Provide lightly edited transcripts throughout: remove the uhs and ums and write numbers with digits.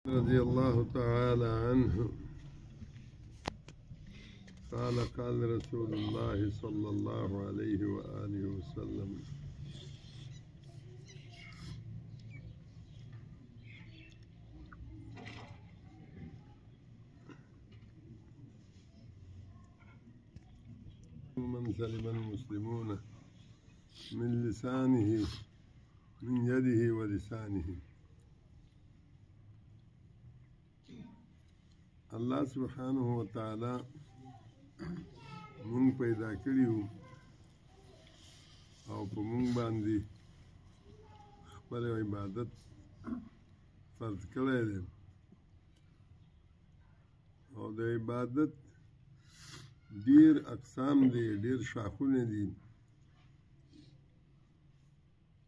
رضي الله تعالى عنه قال قال رسول الله صلى الله عليه وآله وسلم من سلم المسلمون من لسانه من يده ولسانه. الله سبحانه وتعالى مونږ پیدا کړیو او په مونږ باندې خپل عبادت فرض کړی دی او د عبادت ډیر اقسام دي، ډیر شاخونه دي.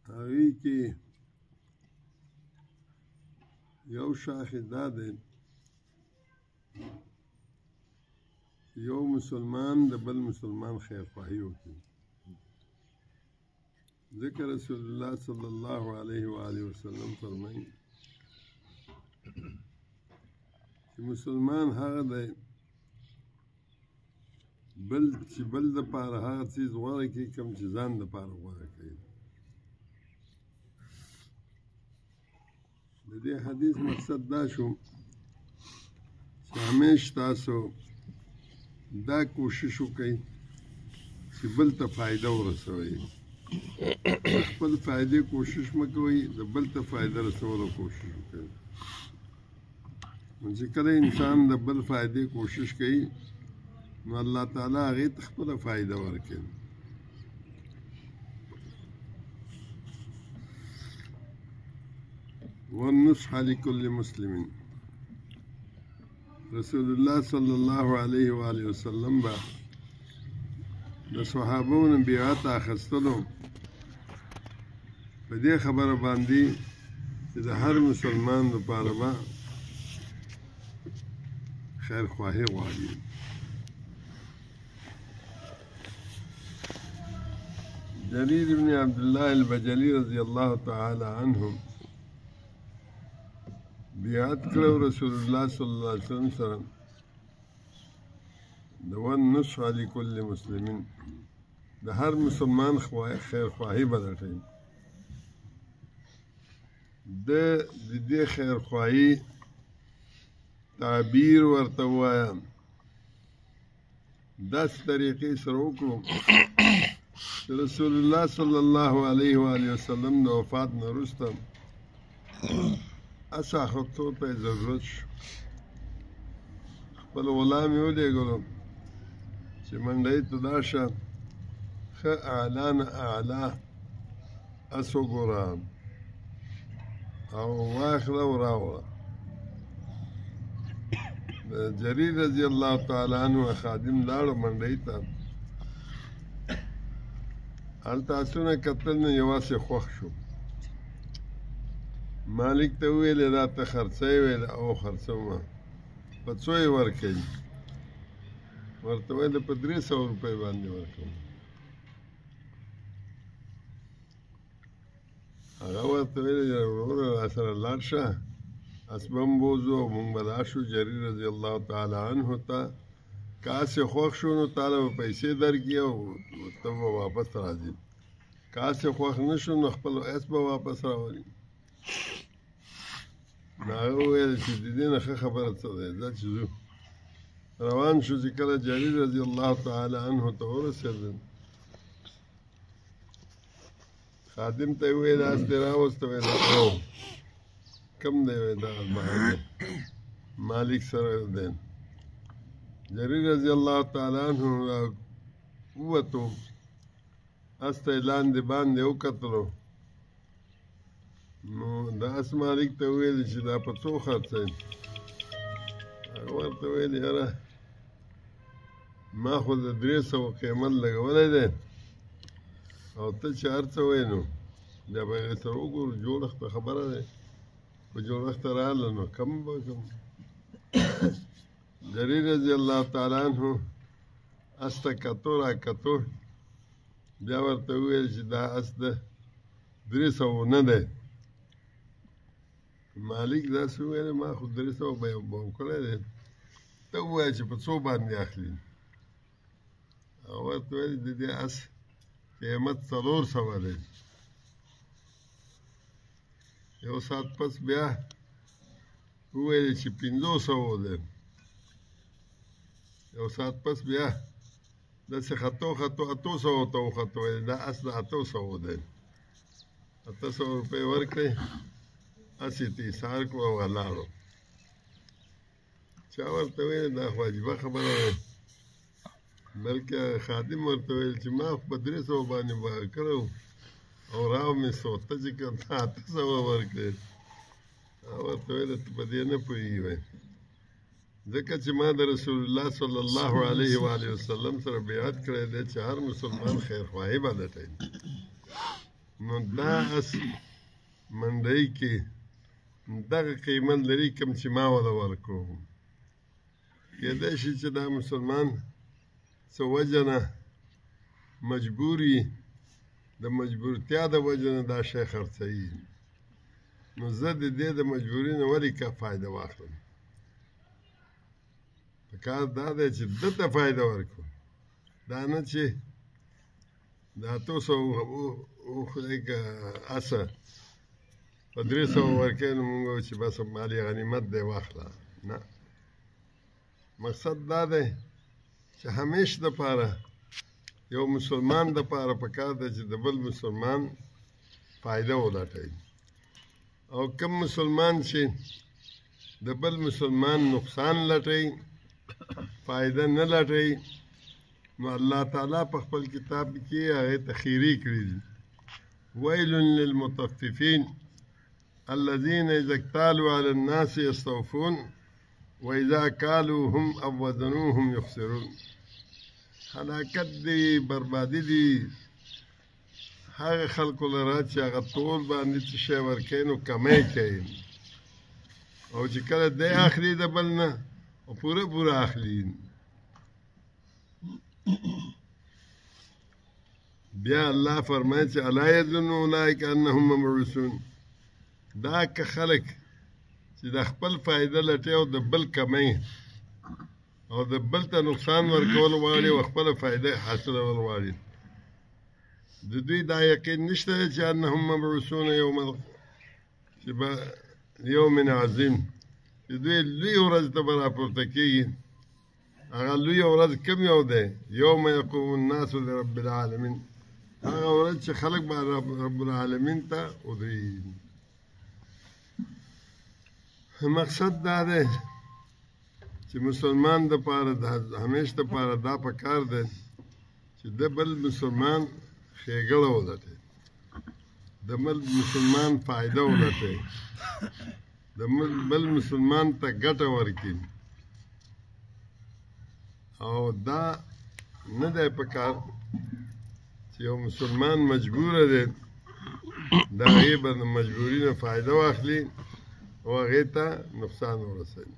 هغې کې یو شاخ دا دی یو مسلمان د بل مسلمان خیرخواهي وکړي. ذکر رسول الله صلی الله علیه و آله وسلم فرمایي چې مسلمان هغه دی چې بل دپاره هغه څیز غوره کړي کوم چې ځان دپاره غوره کوي. د دې حدیث مقصد دا شو چې همیش تاسو دا کوشش وکړئ چې بل ته فایده ورسوئ. خپل فایدې کوشش مه کوئ، د بل ته فایده رسولو کوشش وکړئ. نو چې کله انسان د بل فایدې کوشش کوي نو الله تعالی هغې ته خپله فایده ورکوي. والنصح لكل مسلم. رسول الله صلی الله علیه و آله وسلم با د صحابو نه بیعت اخیستلو په دې خبره باندې چې د هر مسلمان لپاره به خیرخواهي غواړي. جرير بن عبد الله البجلي رضي الله تعالى عنه بیعت کړو رسول الله صلی الله علیه وسلم سره د والنصح لكل مسلمین، د هر مسلمان خیرخواهي به لټوي. د دې خیرخواهي تعبیر ورته ووایه، داسې طریقې سره وکړو چې رسول الله صلی الله علیه و آله وسلم د وفات نه وروسته اسا خطو ته ضرورت شو. خپل غلام یې ولېږلو چې منډۍ ته لاړ شه، ښه اعلی نه اعلی اس وګوره او واخله او راوړه. د جریر رضی الله تعالی عنه خادم لاړو منډۍ ته، هلته اسونه کتل نو یوازې خوښ شو. مالک ته وویلې دا ته خرڅی ویل او خرڅومه، په څو یې ورکوي؟ ورته ویل په 300 روپۍ باندې ورکوم. هغه ورته ویلې وروره راسره لاړ شه، اس به هم بوځو او مونږ به لاړ شو جریر رضی الله تعالی عنه ته. که هسې خوښ شو نو تاله به پیسې درکړي او ته به واپس راځي. که هسې خوښ نه شو نو خپل اس به واپس راولي. نو هغه وویل چې د دې نه ښه خبره څه دی، ځه چې ځو. روان شو چې کله جریر رضی الله تعالی عنه ته ورسېدل، خادم ته یې وویل اس دې راوسته؟ ویل او کم دی؟ ویل دغه بهر مالک سره دی. جریر رضی الله تعالی عنه ووتو، اس ته یې لاندې باندې وکتلو. نو د اس مالک ته وویل چې دا په څو خرڅوې؟ هغه ورته ویل یاره ما خو د 300 قیمت لګولی دی او ته چې هر څه وایې نو بیا به هغې سره وګورو، جوړښت خبره دی، په جوړښت راغله نو کم به کم. جریر رضی الله تعالی عنه اس ته کتو را کتو، بیا ورته وویل چې دا اس د 300 نه دی. مالک داسې وویل ما خو 300 به وکړی دی ته ووایه چې په څو باندې اخلي او ورته ویل د دې اس قیمت 400 دی یو ساعت پس بیا وویل چې 500 دی یو ساعت پس بیا داسې خطو 800 ته وختو ویل دا اس د 800 دی 800 روپۍ ورکړې هسې یې ایثار کړو او ولاړو چا ورته ویل دا خو عجیبه خبره ده بلکې خادم ورته ویل چې ما خو په 300 باندې به کړی او راو مې ته چې کوم 800 ورکړې ورته ویل ته په دې نه پوهېږي وایي ځکه چې ما د رسول الله صلی الله علیه و آله وسلم سره بیعت کړی دی چې هر مسلمان خیرخواهي به لټوي نو دا اس منډۍ کې دغه قیمت لري کوم چې ما وله ورکړو کېدای شي چې دا مسلمان څه وجه نه مجبور وي د مجبورتیا د وجه نه دا شی خرڅوي نو زه د دې د مجبورۍ نه ولې که فایده واخلم پکار دا دی چې ده ته فایده ورکړو دا نه چې د 800 وخورئ که اسه په 300 ورکوي نو مونږ وایو چې بس مالي غنیمت دی واخله نه مقصد دا دی چې همیش دپاره یو مسلمان دپاره پکار دی چې د بل مسلمان فایده ولټوي او کوم مسلمان چې د بل مسلمان نقصان لټوي فایده نه لټوي نو الله تعالی په خپل کتاب کې هغې ته خیري کړي دي ویل للمطففین الذين اذا اكتالوا على الناس يستوفون واذا كالوهم او وزنوهم يخسرون هلاکت دی بربادي دی هغه خلکو لره چې هغه تول باندې څه شی ورکوي نو کمی کوي او چې کله دی اخلي د بل نه او پوره اخلي بیا الله فرمایي چې الا یظن اولئک انهم مبعوثون دا که خلک چې د خپل فایده لټوي او د بل کمی او د بل ته نقصان ورکول غواړي او خپله فایده حاصلول غواړي د دوی دا یقین نشته چې انهم مبعوثون یوم عظیم چې دوی لوی ورځ ته به راپورته کېږي هغه لوی ورځ کوم یو دی یوم یقوم الناس لرب العالمین هغه ورځ چې خلک به رب العالمین ته ودرېږي مقصد دا دی چې مسلمان دپاره همیش دپاره دا پکار دی چې د بل مسلمان ښېګړه ولټوي د بل مسلمان فایده ولټوي د بل مسلمان ته ګټه ورکړي او دا نه دی پکار چې یو مسلمان مجبوره دی د هغې به د مجبوري نه فایده واخلي او هغې ته نقصان ورسوي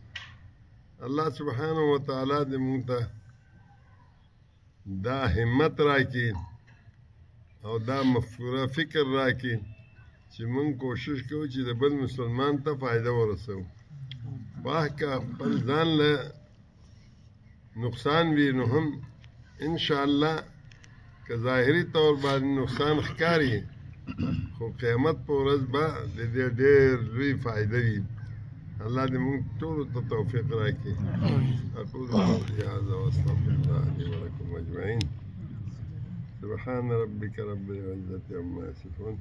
الله سبحانه وتعالی دې مونږ ته دا همت راکړي او دا مفکوره فکر راکړي چې مونږ کوشش کوو چې د بل مسلمان ته فایده ورسوو واه که خپل ځان له نقصان وي نو هم انشاءالله که ظاهري طور باندې نقصان ښکاري خو قیامت په ورځ به د دې ډېر لوی فایده وي الله دې مونږ ټولو ته توفیق راکړي اقول قولي هذا واستغفر الله لي ولكم اجمعين سبحان ربك رب العزة عما يصفون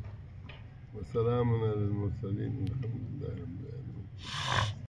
وسلام على المرسلين الحمد لله رب العالمين